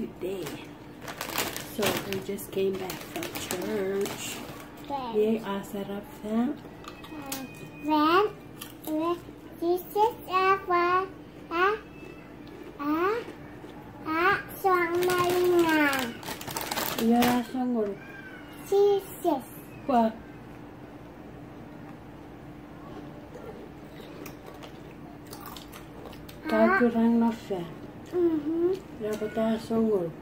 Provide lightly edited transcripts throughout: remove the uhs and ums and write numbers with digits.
today. So we just came back from church. Yay, sarap na. This is song malingan. Yara sangol. Jesus. What? Kakurang na siya. Dapat tayo sangol.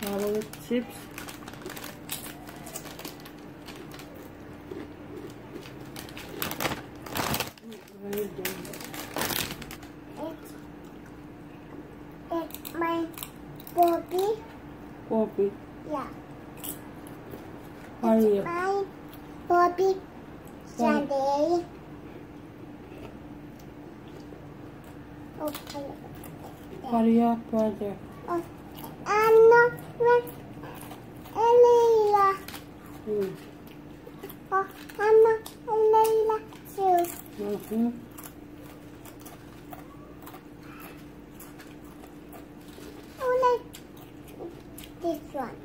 Follow with chips. It's my Bobby. Bobby. Yeah. How are you? My Bobby Sunday. Okay. How are your brother? Oh, Anna with Leila. Oh, Anna and Leila too. Oh, like this one.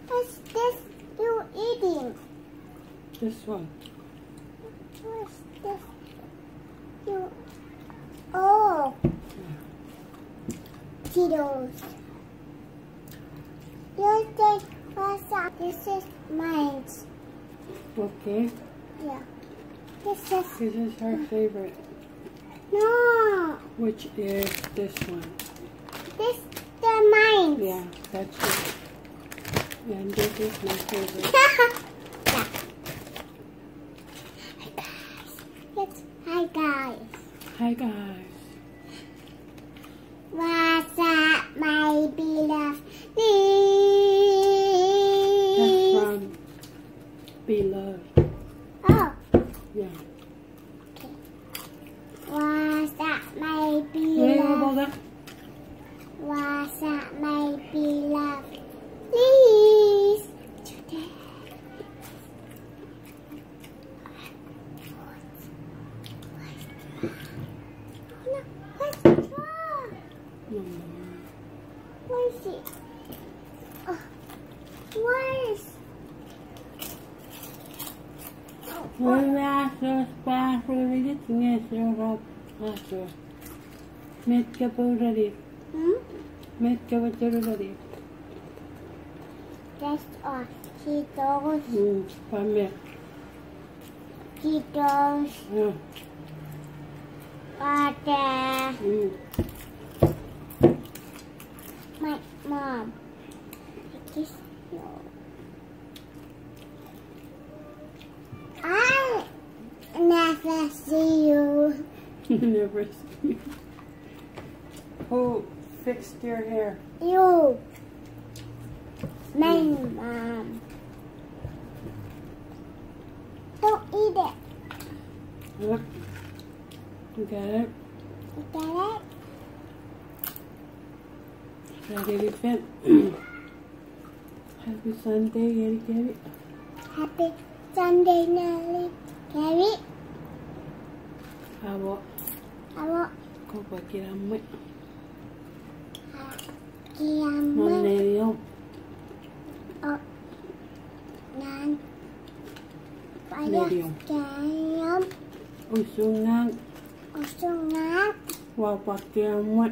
What's this you eating? This one. What's this you? Oh, Cheetos. You take what's up? This is mine. Okay. Yeah. This is her favorite. No. Which is this one. This the mine. Yeah, that's it. And this is my favorite. Yeah. Hi guys. Hi guys. What's up, my beloved? That's from Beloved. Oh. Yeah. Okay. What's up, my Wait, what about beloved? that? What's up, my beloved? Please. Today. What's wrong? No more. Where is it? Where is? Raso spaso ridit ngeso raso. Met ka po rin. Met ka po rin. That's all. Cheetos. Pamit. Cheetos. Butter. My mom. Kiss you. I never see you. Never see. Who fixed your hair? You. My mom. Don't eat it. Look. You got it? You get it? Ready to fit. Happy Sunday, Gary. Happy Sunday, Nelly. Carry. Awo. Awo. Ko pa kiramay. Kiamat. Maneriyo. Oh. Nan. Neryo. Kayam. Usungan. Usungan. Wapa kiramay.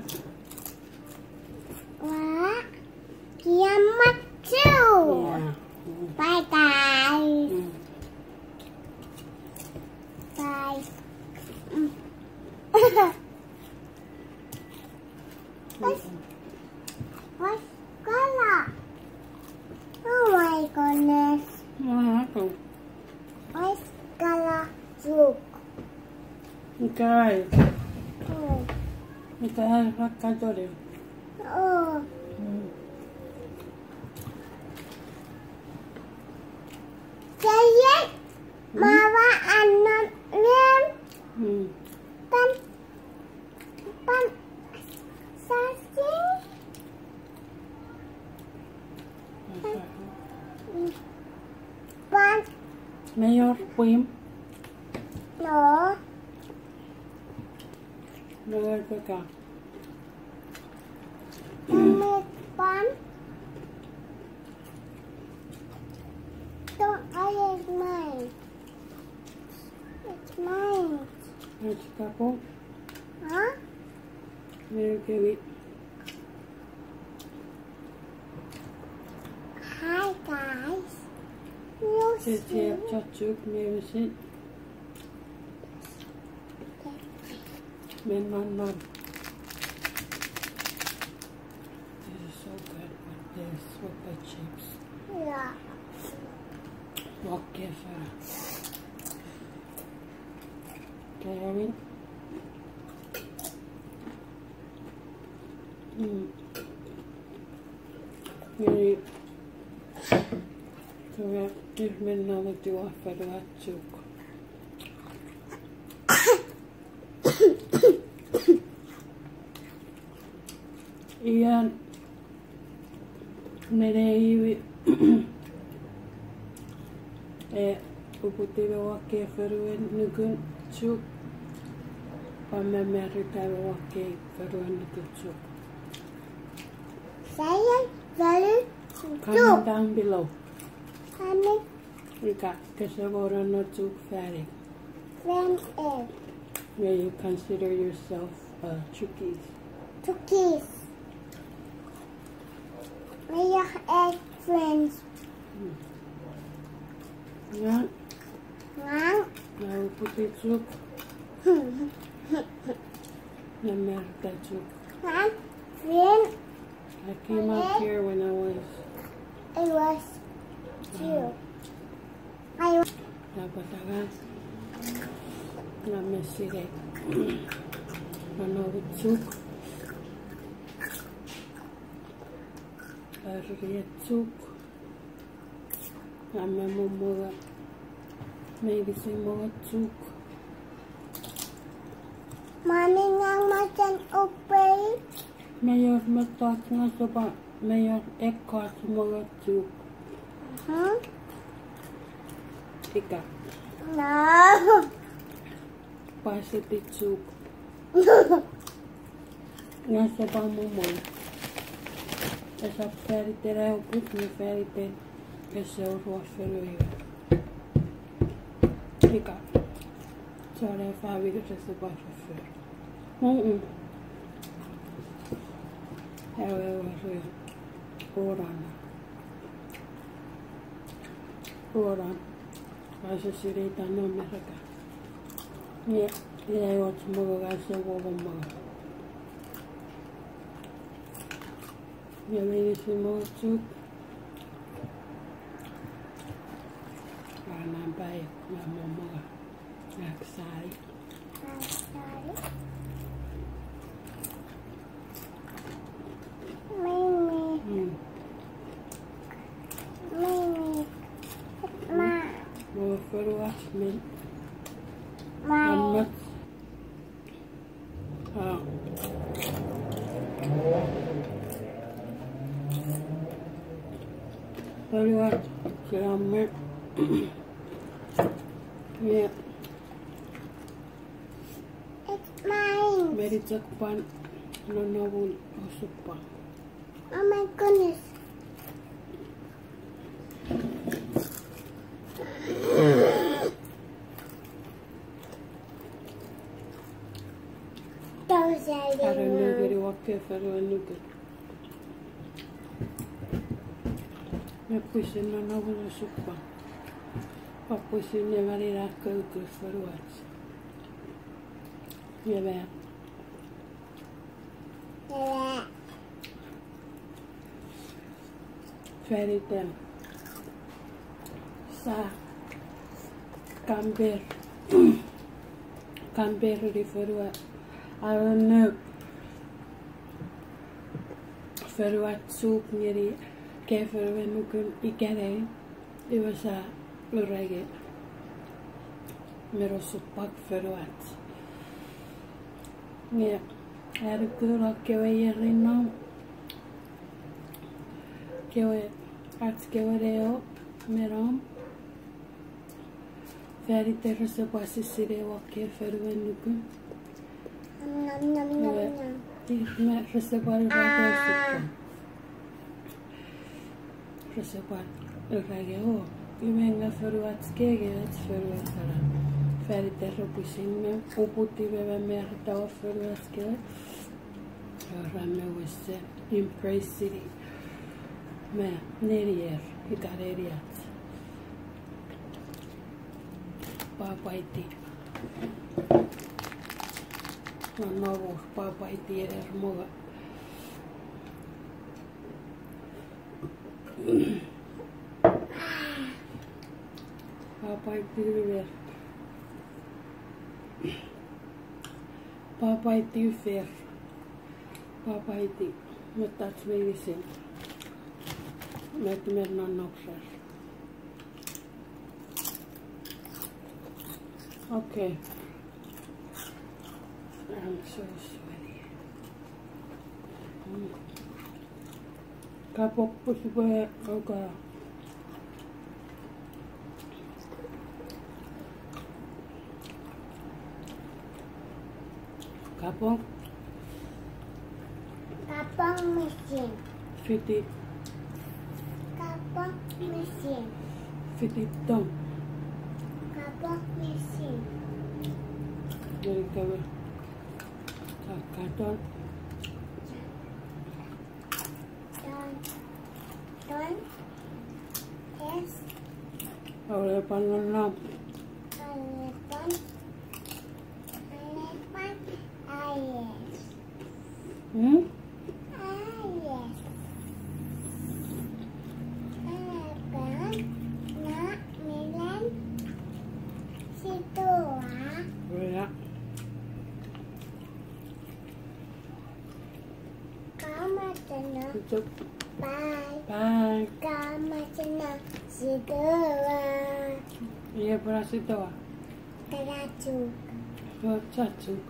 Wah. Kiamat too. Yeah. Bye guys. Bye. What's color? Oh my goodness. Mahal. What's color? Look. Ikay. Oh. Ikay ka rin. Oh. Say it. Mama and Rim. Pan. Pan. Sassy. Puim. No. No es acá. Make fun. Don't I is mine. It's mine. Es capo. Huh? Mira que vi. Hi guys. You Se see? ser chachuc mevsin. Men man. This is so good with this, with the chips. Yeah. Okay, Farah. Kevin. Maybe. Så jag menar att du har förlorat tjock. Igen. När det är ju uputiiva wakkea wharuen nukun tjock. Pamme merritaiva wakkea wharuen nukun tjock. Say it very Comment down below. Honey, Rika, kasi voron no tjock färdig. friend egg. May you consider yourself chookies. Cookies. May your egg friends. Ja, One. jag uputi tjock. Jag märkte tjock. One. Friend. I came up here when I was It was two. I napatagan. Namesire. Manovi tjock. Arrie tjock. Amme mummuga. Meivisi muga tjock. Mommy ngang makan upay. Mayor matak nga sopa. Mayor ekkas muga tjock. Huh? Ika. No. Pasiti tjock. Nga sopa mummuga. Esa färgtera och putni färgten. Esa ruosföröjä. Ika. Så är det färdigt att se bara för. Jag var så oran. Alltså så det är någon mer så. Ja, det är ju också många ganska många. Jag vill se mot upp. Annan päivä, ja mamma jaksaa. I'm sorry. Mimi. Mimi. Ma. Mulla förlorat min My. ammat. Ja. Förlorat grammer. Ja. It's mine. Meritsekpan nonavun osuppa. Oh my goodness. Those are Parang the nagiri wakke förlorat nuket. Jag pusin nonavun osuppa. Pappusin ne välillä köykyys förlorat. Ja vähän. Färgten. Saa. Camber. Camber di förlorat. Aivan nu. Förlorat suuk neri. Käförven nukun ikärein. Ivasa lurrege. Merosuppak förlorat. Ja. Ärkyllä keväjä rinnaan. Kevä. Ats keväjä meram. Färdigterra se pasissire wakker fervennuku. Ihme resepar ragasukka. Resepar rageo. Ymenga fervatskege fervatara. Färdigterra pusimme uputive mertawa fervatskege. Ramme wesse Impress City. Me nerier ikareriat. Papaiti. No papaiti hermoga. Papaiti viver. Papaiti fer. Papaiti. Me tats medicine. Met noksas. Okay. I'm so sweaty. Kapok po siya okay. Kapok. Kapong mesin. Fiti. Kapong mesin. Fiti tong. Kapong mesin. Dari kawan. Katon. Don. Yes. Oleh panenam. Alepan. Ayes. Ayes. Alepan. Nak milan. Situ ah. Boleh. Kama tenang. Tutup. Bye. Bye. Kama tenang. Situ ah. Iya pernah situ ah. Teracuk. Oh, cacuk.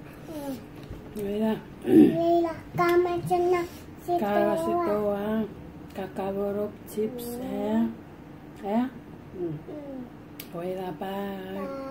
Boleh. Lila kama tenang. Situ Kalau ah. situ ah. Kakak borok chips ya. Ya. Boleh lah bye. Bye.